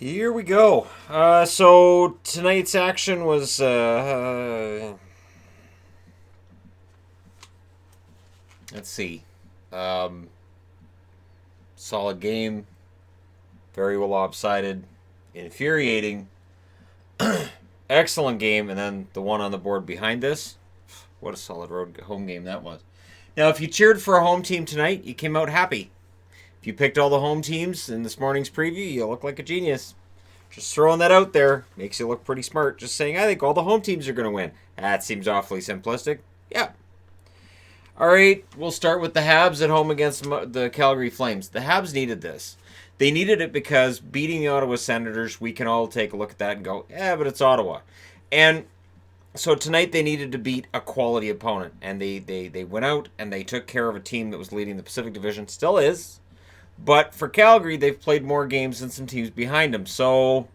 Here we go. So tonight's action was let's see, um, solid game, very well lopsided, infuriating, excellent game, and then the one on the board behind this. What a solid road home game that was. Now, if you cheered for a home team tonight, you came out happy. If you picked all the home teams in this morning's preview, you look like a genius. Just throwing that out there makes you look pretty smart. Just saying, I think all the home teams are going to win. That seems awfully simplistic. Yeah. All right, we'll start with the Habs at home against the Calgary Flames. The Habs needed this. They needed it because beating the Ottawa Senators, we can all take a look at that and go, yeah, but it's Ottawa. And so tonight they needed to beat a quality opponent. And they went out and they took care of a team that was leading the Pacific Division. Still is. But for Calgary, they've played more games than some teams behind them. So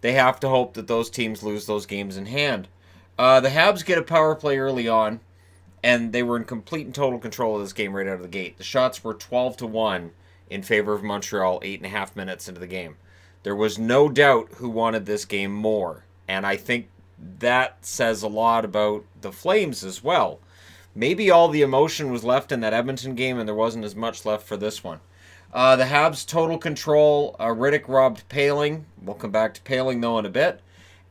they have to hope that those teams lose those games in hand. The Habs get a power play early on, and they were in complete and total control of this game right out of the gate. The shots were 12-1 in favor of Montreal 8.5 minutes into the game. There was no doubt who wanted this game more, and I think that says a lot about the Flames as well. Maybe all the emotion was left in that Edmonton game, and there wasn't as much left for this one. The Habs total control. Riddick robbed Paling. We'll come back to Paling though in a bit.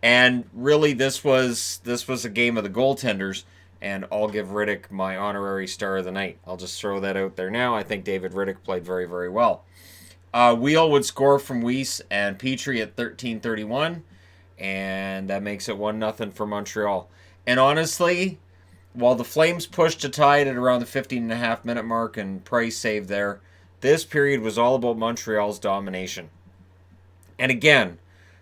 And really, this was a game of the goaltenders. And I'll give Riddick my honorary star of the night. I'll just throw that out there now. I think David Riddick played very, very well. Wheel would score from Weiss and Petrie at 13:31, and that makes it 1-0 for Montreal. And honestly, while the Flames pushed to tie it at around the 15.5-minute mark and Price saved there, this period was all about Montreal's domination. And again,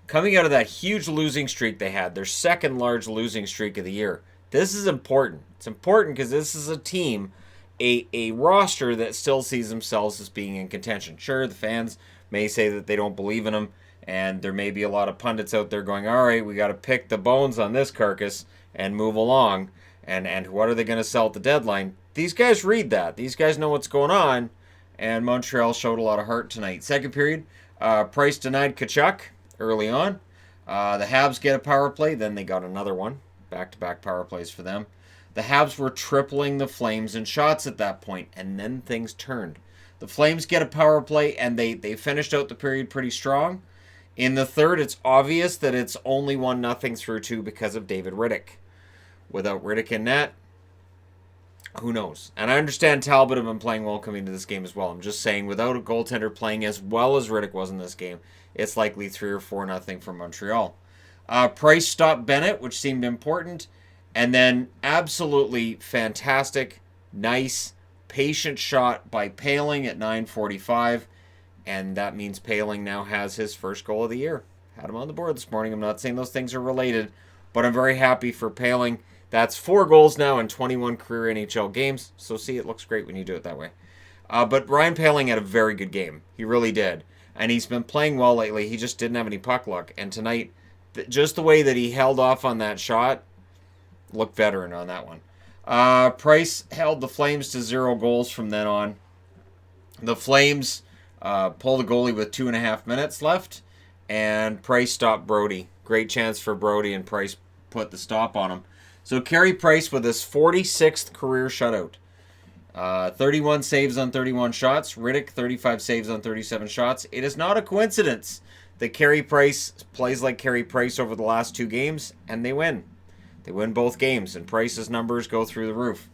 coming out of that huge losing streak they had, their second large losing streak of the year, this is important. It's important because this is a team, a roster that still sees themselves as being in contention. Sure, the fans may say that they don't believe in them, and there may be a lot of pundits out there going, all right, we got to pick the bones on this carcass and move along, and what are they going to sell at the deadline? These guys read that. These guys know what's going on. And Montreal showed a lot of heart tonight. Second period, Price denied Tkachuk early on. The Habs get a power play. Then they got another one. Back-to-back power plays for them. The Habs were tripling the Flames in shots at that point, and then things turned. The Flames get a power play, and they finished out the period pretty strong. In the third, it's obvious that it's only 1-0 through 2 because of David Riddick. Without Riddick in net, who knows? And I understand Talbot have been playing well coming into this game as well. I'm just saying, without a goaltender playing as well as Riddick was in this game, it's likely 3 or 4-0 for Montreal. Price stopped Bennett, which seemed important. And then absolutely fantastic, nice, patient shot by Paling at 9:45. And that means Paling now has his first goal of the year. Had him on the board this morning. I'm not saying those things are related, but I'm very happy for Paling. That's 4 goals now in 21 career NHL games. So see, it looks great when you do it that way. But Ryan Paling had a very good game. He really did. And he's been playing well lately. He just didn't have any puck luck. And tonight, just the way that he held off on that shot, looked veteran on that one. Price held the Flames to 0 goals from then on. The Flames pulled the goalie with 2.5 minutes left. And Price stopped Brody. Great chance for Brody, and Price put the stop on him. So Carey Price with his 46th career shutout. 31 saves on 31 shots. Riddick, 35 saves on 37 shots. It is not a coincidence that Carey Price plays like Carey Price over the last 2 games, and they win. They win both games, and Price's numbers go through the roof.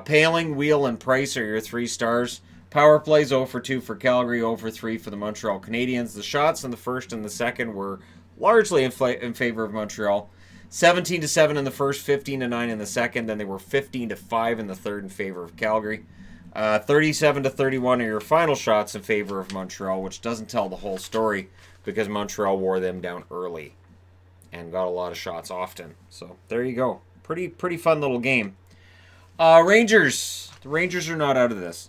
Paling, Wheel, and Price are your 3 stars. Power plays 0 for 2 for Calgary, 0 for 3 for the Montreal Canadiens. The shots in the first and the second were largely in favor of Montreal. 17-7 in the first, 15-9 in the second. Then they were 15-5 in the third in favor of Calgary. 37-31 are your final shots in favor of Montreal, which doesn't tell the whole story because Montreal wore them down early and got a lot of shots often. So there you go. Pretty fun little game. Rangers. The Rangers are not out of this.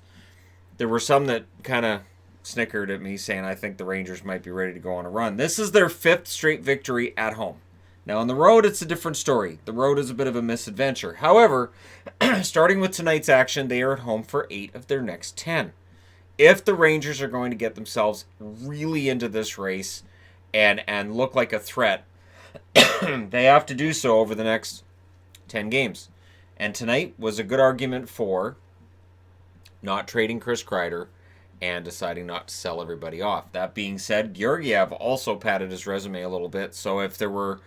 There were some that kind of snickered at me saying I think the Rangers might be ready to go on a run. This is their 5th straight victory at home. Now, on the road, it's a different story. The road is a bit of a misadventure. However, starting with tonight's action, they are at home for 8 of their next 10. If the Rangers are going to get themselves really into this race and look like a threat, they have to do so over the next 10 games. And tonight was a good argument for not trading Chris Kreider and deciding not to sell everybody off. That being said, Georgiev also padded his resume a little bit. So if there were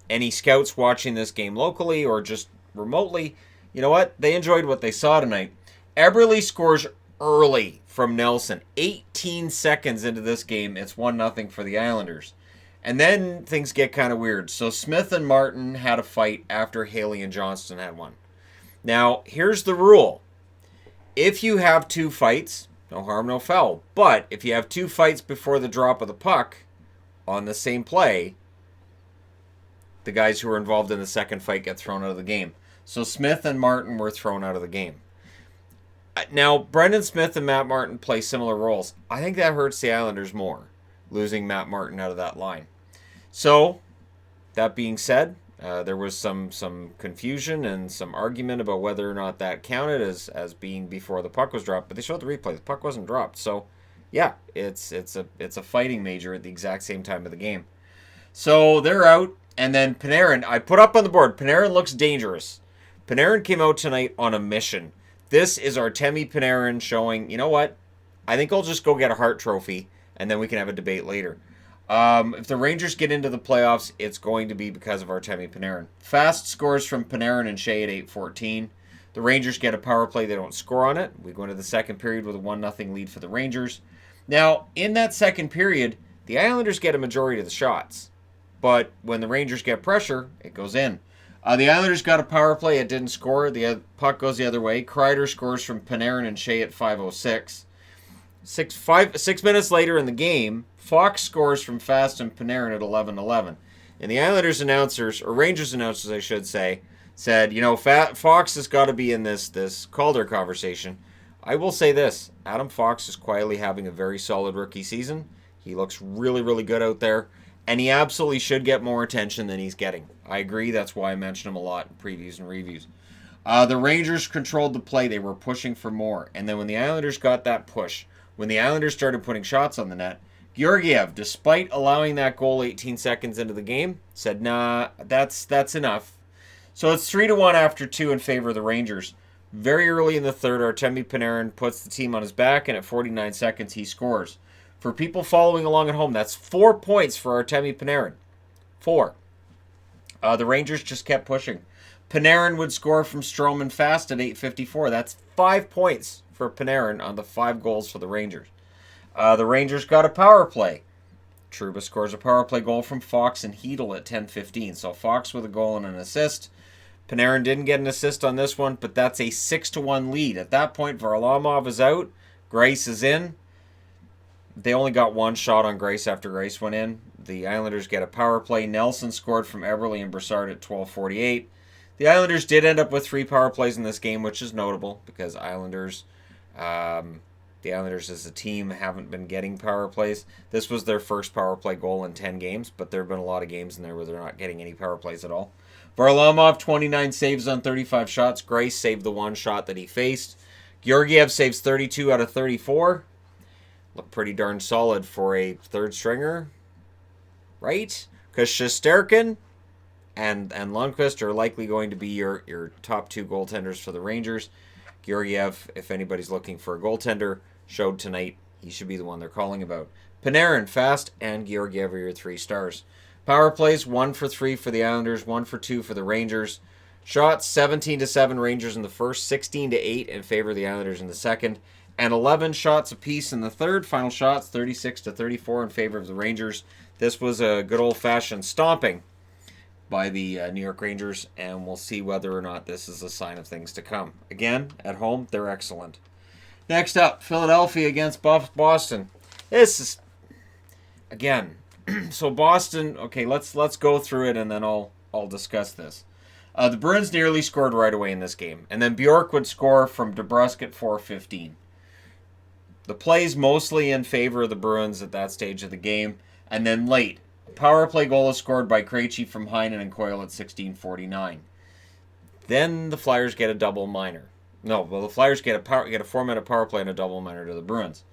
any scouts watching this game locally or just remotely, you know what? They enjoyed what they saw tonight. Eberle scores early from Nelson. 18 seconds into this game, it's 1-0 for the Islanders. And then things get kind of weird. So Smith and Martin had a fight after Haley and Johnston had one. Now, here's the rule. If you have 2 fights, no harm, no foul. But if you have 2 fights before the drop of the puck on the same play, the guys who were involved in the second fight get thrown out of the game. So Smith and Martin were thrown out of the game. Now, Brendan Smith and Matt Martin play similar roles. I think that hurts the Islanders more, losing Matt Martin out of that line. So, that being said, there was some confusion and some argument about whether or not that counted as being before the puck was dropped. But they showed the replay; the puck wasn't dropped. So, yeah, it's a fighting major at the exact same time of the game. So they're out, and then Panarin. I put up on the board. Panarin looks dangerous. Panarin came out tonight on a mission. This is Artemi Panarin showing. You know what? I think I'll just go get a Hart Trophy, and then we can have a debate later. If the Rangers get into the playoffs, it's going to be because of Artemi Panarin. Fast scores from Panarin and Shea at 8:14. The Rangers get a power play. They don't score on it. We go into the second period with a 1-0 lead for the Rangers. Now, in that second period, the Islanders get a majority of the shots. But when the Rangers get pressure, it goes in. The Islanders got a power play. It didn't score. The puck goes the other way. Kreider scores from Panarin and Shea at 5:06. 6 minutes later in the game, Fox scores from Fast and Panarin at 11:11. And the Islanders announcers, or Rangers announcers, I should say, said, you know, Fox has got to be in this Calder conversation. I will say this. Adam Fox is quietly having a very solid rookie season. He looks really, really good out there. And he absolutely should get more attention than he's getting. I agree. That's why I mentioned him a lot in previews and reviews. The Rangers controlled the play. They were pushing for more. And then when the Islanders got that push, when the Islanders started putting shots on the net, Georgiev, despite allowing that goal 18 seconds into the game, said, nah, that's enough. So it's 3-1 after 2 in favor of the Rangers. Very early in the third, Artemi Panarin puts the team on his back, and at 49 seconds, he scores. For people following along at home, that's 4 points for Artemi Panarin. 4. The Rangers just kept pushing. Panarin would score from Stroman Fast at 8:54. That's 5 points for Panarin on the 5 goals for the Rangers. The Rangers got a power play. Trouba scores a power play goal from Fox and Hedl at 10:15. So Fox with a goal and an assist. Panarin didn't get an assist on this one, but that's a 6-1 lead. At that point, Varlamov is out. Grace is in. They only got one shot on Grace after Grace went in. The Islanders get a power play. Nelson scored from Eberle and Brassard at 12:48. The Islanders did end up with 3 power plays in this game, which is notable because the Islanders as a team haven't been getting power plays. This was their first power play goal in 10 games, but there have been a lot of games in there where they're not getting any power plays at all. Varlamov, 29 saves on 35 shots. Grace saved the 1 shot that he faced. Georgiev saves 32 out of 34. Look pretty darn solid for a third stringer, right? Because Shesterkin and Lundqvist are likely going to be your top 2 goaltenders for the Rangers. Georgiev, if anybody's looking for a goaltender, showed tonight he should be the one they're calling about. Panarin, Fast, and Georgiev are your 3 stars. Power plays, 1 for 3 for the Islanders, 1 for 2 for the Rangers. Shots, 17-7 Rangers in the first, 16-8 in favor of the Islanders in the second, and 11 shots apiece in the third. Final shots, 36-34 in favor of the Rangers. This was a good old-fashioned stomping by the New York Rangers, and we'll see whether or not this is a sign of things to come. Again, at home, they're excellent. Next up, Philadelphia against Boston. This is, again, so Boston, okay, let's go through it, and then I'll discuss this. The Bruins nearly scored right away in this game, and then Bjork would score from DeBrusk at 4:15. The play's mostly in favor of the Bruins at that stage of the game, and then late, power play goal is scored by Krejci from Heinen and Coyle at 16:49. Then the Flyers get a double minor. No, well, the Flyers get a 4-minute power play and a double minor to the Bruins.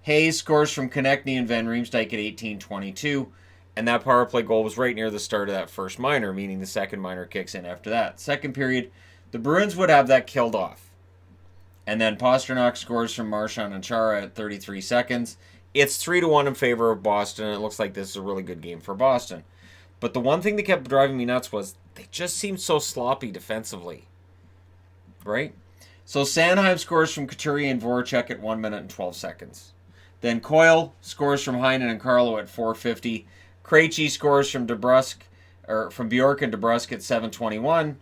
Hayes scores from Konechny and Van Riemsdyk at 18:22. And that power play goal was right near the start of that first minor, meaning the second minor kicks in after that. Second period, the Bruins would have that killed off. And then Pastrnak scores from Marchand and Chara at 33 seconds. It's 3-1 in favor of Boston, and it looks like this is a really good game for Boston. But the one thing that kept driving me nuts was they just seemed so sloppy defensively. Right? So Sanheim scores from Couturier and Voracek at 1 minute and 12 seconds. Then Coyle scores from Heinen and Carlo at 4:50. Krejci scores from from Bjork and DeBrusk at 7:21.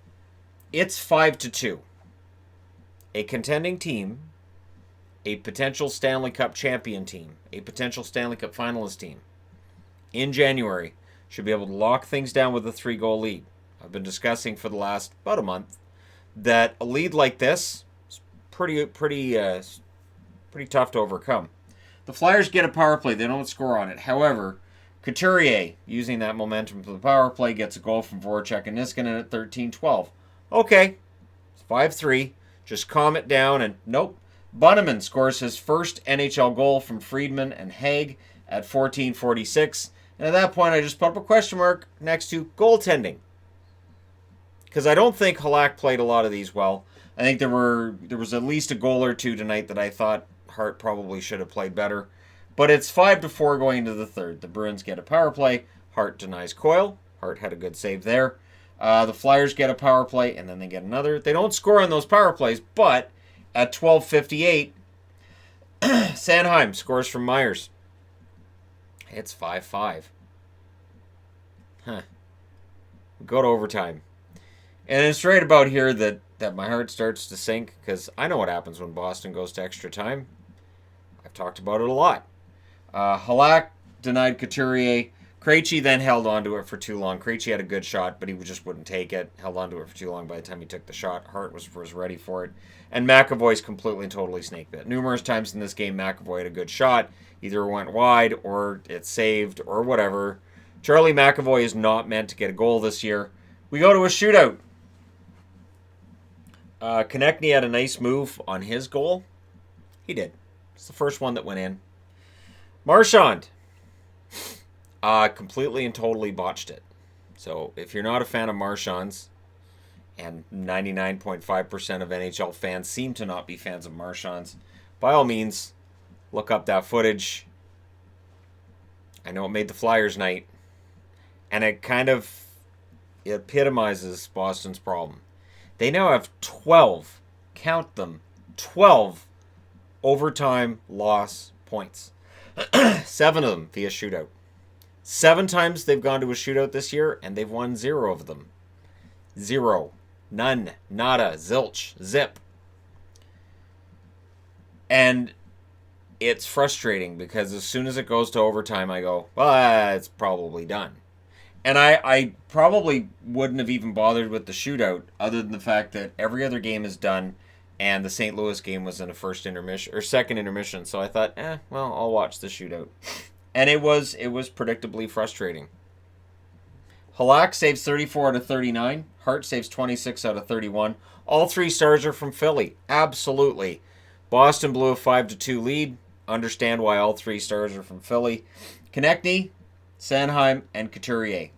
It's 5-2. A contending team, a potential Stanley Cup champion team, a potential Stanley Cup finalist team, in January should be able to lock things down with a 3-goal lead. I've been discussing for the last about a month that a lead like this is pretty tough to overcome. The Flyers get a power play. They don't score on it. However, Couturier, using that momentum for the power play, gets a goal from Voracek and Niskanen at 13:12. Okay, it's 5-3. Just calm it down, and nope. Bunneman scores his first NHL goal from Friedman and Haig at 14:46. And at that point, I just put up a question mark next to goaltending. Because I don't think Halak played a lot of these well. I think there was at least a goal or two tonight that I thought Hart probably should have played better. But it's 5-4 going into the third. The Bruins get a power play. Hart denies Coyle. Hart had a good save there. The Flyers get a power play, and then they get another. They don't score on those power plays, but at 12:58, Sanheim scores from Myers. It's 5-5. Huh. We go to overtime. And it's right about here that my heart starts to sink, because I know what happens when Boston goes to extra time. I've talked about it a lot. Halak denied Couturier. Krejci then held on to it for too long. Krejci had a good shot, but he just wouldn't take it. Held on to it for too long by the time he took the shot. Hart was ready for it. And McAvoy's completely and totally snake bit. Numerous times in this game, McAvoy had a good shot. Either went wide or it saved or whatever. Charlie McAvoy is not meant to get a goal this year. We go to a shootout. Konechny had a nice move on his goal. He did. It's the first one that went in. Marchand completely and totally botched it. So if you're not a fan of Marchand's, and 99.5% of NHL fans seem to not be fans of Marchand's, by all means, look up that footage. I know it made the Flyers night, and it kind of epitomizes Boston's problem. They now have 12, count them, 12 overtime loss points. 7 of them via shootout. 7 times they've gone to a shootout this year, and they've won 0 of them. 0. None. Nada. Zilch. Zip. And it's frustrating because as soon as it goes to overtime, I go, well, it's probably done. And I probably wouldn't have even bothered with the shootout other than the fact that every other game is done and the St. Louis game was in a second intermission. So I thought, well, I'll watch the shootout. And it was predictably frustrating. Halak saves 34 out of 39. Hart saves 26 out of 31. All 3 stars are from Philly. Absolutely. Boston blew a 5-2 lead. Understand why all 3 stars are from Philly. Konechny, Sanheim, and Couturier.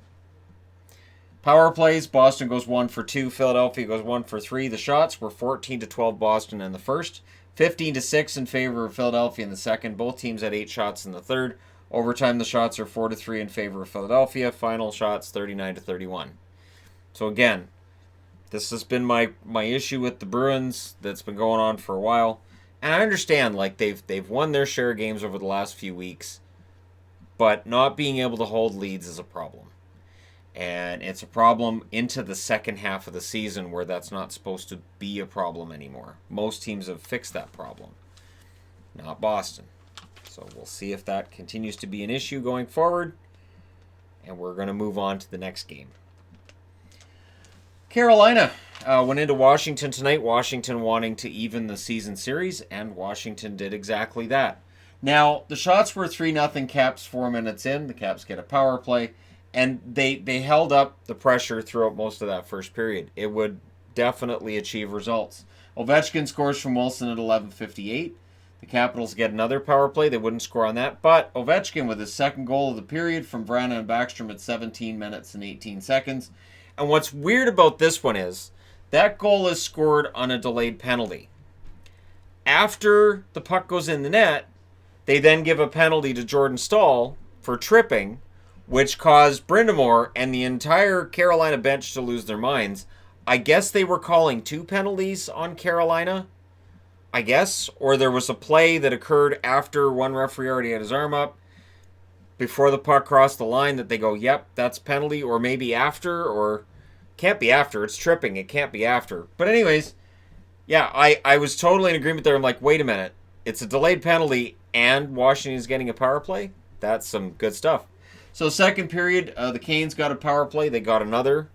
Power plays, Boston goes 1 for 2. Philadelphia goes 1 for 3. The shots were 14-12 Boston in the first. 15-6 in favor of Philadelphia in the second. Both teams had 8 shots in the third. Overtime, the shots are 4-3 in favor of Philadelphia. Final shots, 39-31. So again, this has been my issue with the Bruins that's been going on for a while. And I understand, like, they've won their share of games over the last few weeks, but not being able to hold leads is a problem. And it's a problem into the second half of the season where that's not supposed to be a problem anymore. Most teams have fixed that problem. Not Boston. So we'll see if that continues to be an issue going forward. And we're going to move on to the next game. Carolina went into Washington tonight. Washington wanting to even the season series, and Washington did exactly that. Now, the shots were 3-0 Caps 4 minutes in. The Caps get a power play, and they held up the pressure throughout most of that first period. It would definitely achieve results. Ovechkin scores from Wilson at 11:58. The Capitals get another power play. They wouldn't score on that. But Ovechkin with his second goal of the period from Vrana and Backstrom at 17 minutes and 18 seconds. And what's weird about this one is that goal is scored on a delayed penalty. After the puck goes in the net, they then give a penalty to Jordan Staal for tripping, which caused Brind'Amour and the entire Carolina bench to lose their minds. I guess they were calling 2 penalties on Carolina, I guess, or there was a play that occurred after one referee already had his arm up before the puck crossed the line that they go, yep, that's penalty, or maybe after, or can't be after. It's tripping. It can't be after. But anyways, yeah, I was totally in agreement there. I'm like, wait a minute. It's a delayed penalty and Washington's getting a power play? That's some good stuff. So second period, the Canes got a power play. They got another.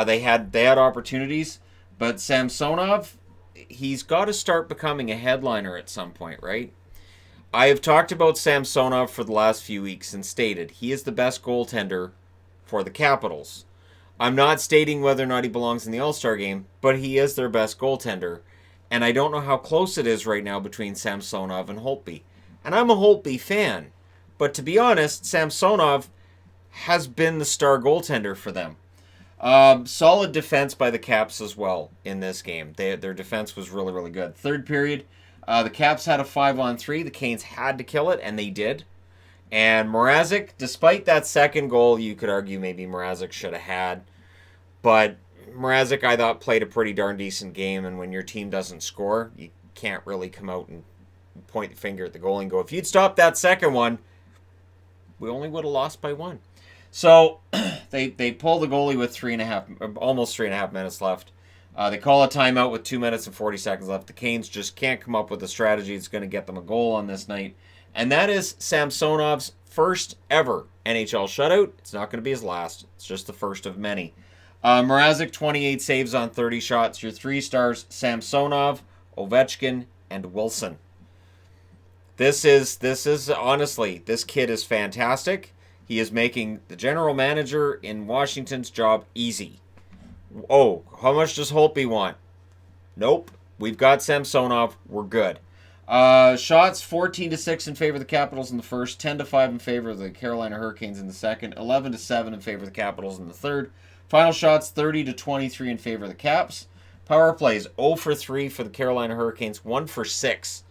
They had opportunities. But Samsonov, he's got to start becoming a headliner at some point, right? I have talked about Samsonov for the last few weeks and stated he is the best goaltender for the Capitals. I'm not stating whether or not he belongs in the All-Star game, but he is their best goaltender. And I don't know how close it is right now between Samsonov and Holtby. And I'm a Holtby fan. But to be honest, Samsonov has been the star goaltender for them. Solid defense by the Caps as well in this game. Their defense was really, really good. Third period, the Caps had a 5-on-3. The Canes had to kill it, and they did. And Mrazek, despite that second goal, you could argue maybe Mrazek should have had. But Mrazek, I thought, played a pretty darn decent game. And when your team doesn't score, you can't really come out and point the finger at the goalie and go, if you'd stopped that second one, we only would have lost by 1. So they pull the goalie with almost 3.5 minutes left. They call a timeout with 2 minutes and 40 seconds left. The Canes just can't come up with a strategy that's going to get them a goal on this night. And that is Samsonov's first ever NHL shutout. It's not going to be his last. It's just the first of many. Mrazek, 28 saves on 30 shots. Your 3 stars, Samsonov, Ovechkin, and Wilson. This is honestly, this kid is fantastic. He is making the general manager in Washington's job easy. Oh, how much does Holtby want? Nope. We've got Samsonov. We're good. Shots 14-6 in favor of the Capitals in the first, 10-5 in favor of the Carolina Hurricanes in the second, 11-7 in favor of the Capitals in the third. Final shots 30-23 in favor of the Caps. Power plays 0-3 for the Carolina Hurricanes, 1-6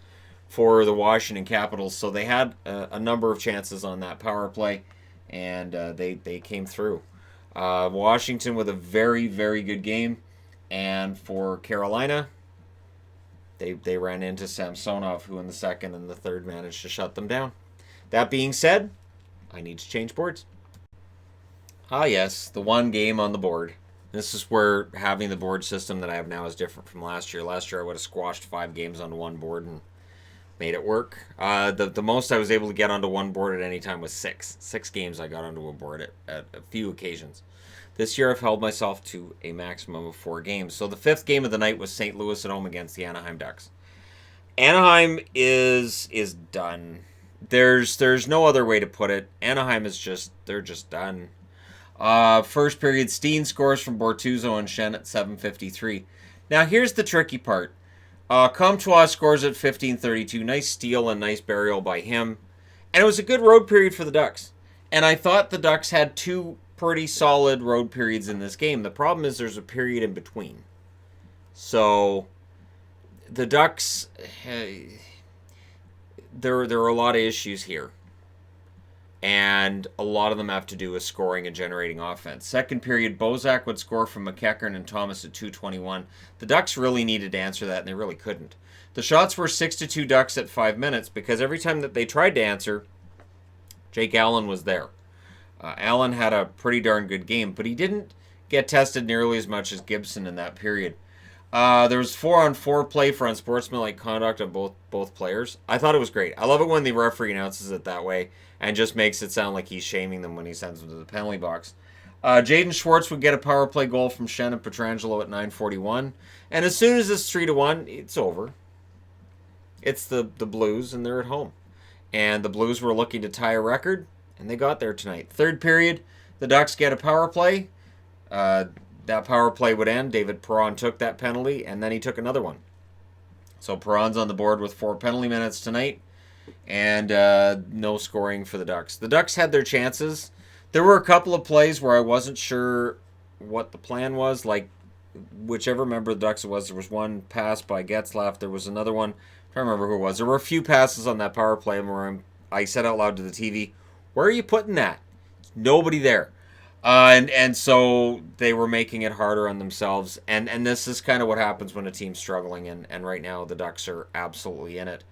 for the Washington Capitals. So they had a number of chances on that power play, and they came through. Washington with a very, very good game, and for Carolina, they ran into Samsonov, who in the second and the third managed to shut them down. That being said, I need to change boards. Ah, yes, the one game on the board. This is where having the board system that I have now is different from last year. Last year I would have squashed 5 games onto one board and made it work. The most I was able to get onto one board at any time was 6. 6 games I got onto a board at a few occasions. This year I've held myself to a maximum of 4 games. So the 5th game of the night was St. Louis at home against the Anaheim Ducks. Anaheim is done. There's no other way to put it. Anaheim is they're just done. First period, Steen scores from Bortuzzo and Shen at 7:53. Now here's the tricky part. Comtois scores at 15:32. Nice steal and nice burial by him. And it was a good road period for the Ducks. And I thought the Ducks had 2 pretty solid road periods in this game. The problem is there's a period in between. So the Ducks, there are a lot of issues here. And a lot of them have to do with scoring and generating offense. Second period, Bozak would score from McEachern and Thomas at 2:21. The Ducks really needed to answer that, and they really couldn't. The shots were 6-2 Ducks at 5 minutes because every time that they tried to answer, Jake Allen was there. Allen had a pretty darn good game, but he didn't get tested nearly as much as Gibson in that period. There was 4-on-4 play for unsportsmanlike conduct of both players. I thought it was great. I love it when the referee announces it that way and just makes it sound like he's shaming them when he sends them to the penalty box. Jaden Schwartz would get a power play goal from Shannon Pietrangelo at 9:41. And as soon as it's 3-1, it's over. It's the Blues, and they're at home. And the Blues were looking to tie a record, and they got there tonight. Third period, the Ducks get a power play. That power play would end. David Perron took that penalty, and then he took another one. So Perron's on the board with 4 penalty minutes tonight, and no scoring for the Ducks. The Ducks had their chances. There were a couple of plays where I wasn't sure what the plan was. Like, whichever member of the Ducks it was, there was one pass by Getzlaff. There was another one. I don't remember who it was. There were a few passes on that power play where I said out loud to the TV, "Where are you putting that?" Nobody there. And so they were making it harder on themselves. And this is kind of what happens when a team's struggling. And right now the Ducks are absolutely in it.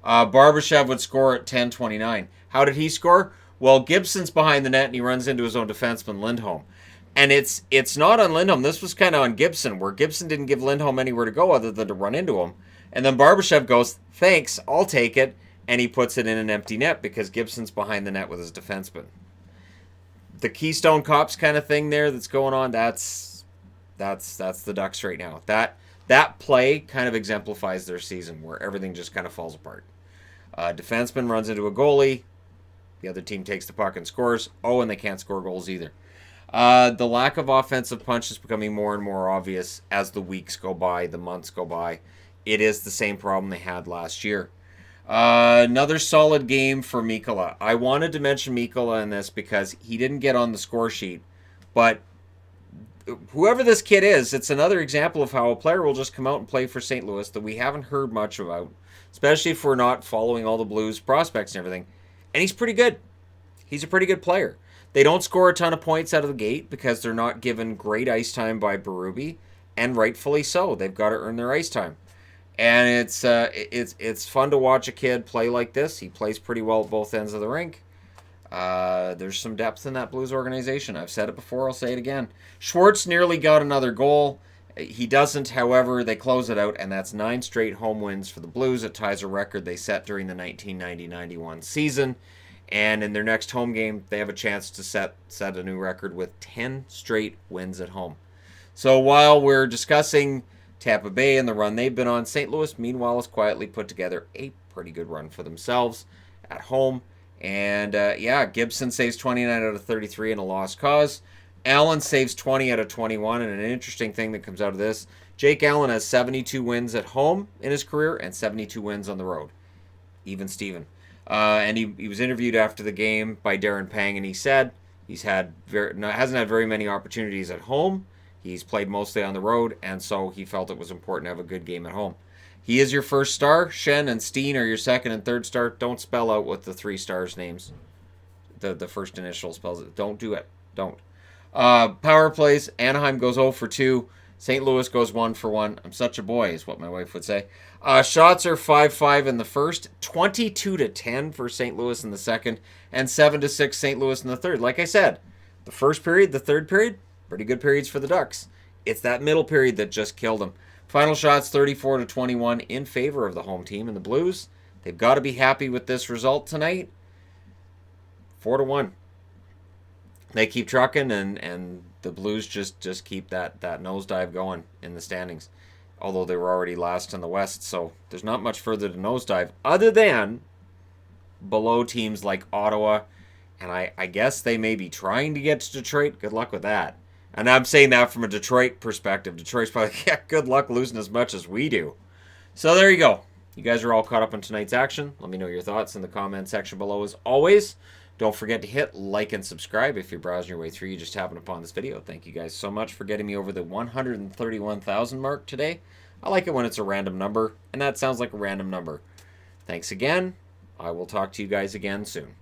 Barbashev would score at 10:29. How did he score? Well, Gibson's behind the net and he runs into his own defenseman, Lindholm. And it's not on Lindholm. This was kind of on Gibson, where Gibson didn't give Lindholm anywhere to go other than to run into him. And then Barbashev goes, "Thanks, I'll take it." And he puts it in an empty net because Gibson's behind the net with his defenseman. The Keystone Cops kind of thing there that's going on, that's the Ducks right now. That play kind of exemplifies their season, where everything just kind of falls apart. Defenseman runs into a goalie. The other team takes the puck and scores. Oh, and they can't score goals either. The lack of offensive punch is becoming more and more obvious as the weeks go by, the months go by. It is the same problem they had last year. Another solid game for Mikkola. I wanted to mention Mikkola in this because he didn't get on the score sheet. But whoever this kid is, it's another example of how a player will just come out and play for St. Louis that we haven't heard much about, especially if we're not following all the Blues prospects and everything. And he's pretty good. He's a pretty good player. They don't score a ton of points out of the gate because they're not given great ice time by Berube, and rightfully so. They've got to earn their ice time. And it's fun to watch a kid play like this. He plays pretty well at both ends of the rink. There's some depth in that Blues organization. I've said it before. I'll say it again. Schwartz nearly got another goal. He doesn't, however. They close it out, and that's 9 straight home wins for the Blues. It ties a record they set during the 1990-91 season. And in their next home game, they have a chance to set a new record with 10 straight wins at home. So while we're discussing Tampa Bay and the run they've been on, St. Louis, meanwhile, has quietly put together a pretty good run for themselves at home. And, Gibson saves 29 out of 33 in a lost cause. Allen saves 20 out of 21. And an interesting thing that comes out of this, Jake Allen has 72 wins at home in his career and 72 wins on the road. Even Steven. And he was interviewed after the game by Darren Pang, and he said hasn't had very many opportunities at home. He's played mostly on the road, and so he felt it was important to have a good game at home. He is your first star. Shen and Steen are your second and third star. Don't spell out what the 3 stars' names, the first initial spells it. Don't do it. Don't. Power plays. Anaheim goes 0 for 2. St. Louis goes 1 for 1. I'm such a boy, is what my wife would say. Shots are 5-5 in the first, 22-10 for St. Louis in the second, and 7-6 St. Louis in the third. Like I said, the first period, the third period, pretty good periods for the Ducks. It's that middle period that just killed them. Final shots 34-21 in favor of the home team and the Blues. They've got to be happy with this result tonight. 4-1. They keep trucking, and the Blues just keep that nosedive going in the standings. Although they were already last in the West, so there's not much further to nosedive other than below teams like Ottawa. And I guess they may be trying to get to Detroit. Good luck with that. And I'm saying that from a Detroit perspective. Detroit's probably, good luck losing as much as we do. So there you go. You guys are all caught up on tonight's action. Let me know your thoughts in the comment section below as always. Don't forget to hit like and subscribe if you're browsing your way through. You just happened upon this video. Thank you guys so much for getting me over the 131,000 mark today. I like it when it's a random number, and that sounds like a random number. Thanks again. I will talk to you guys again soon.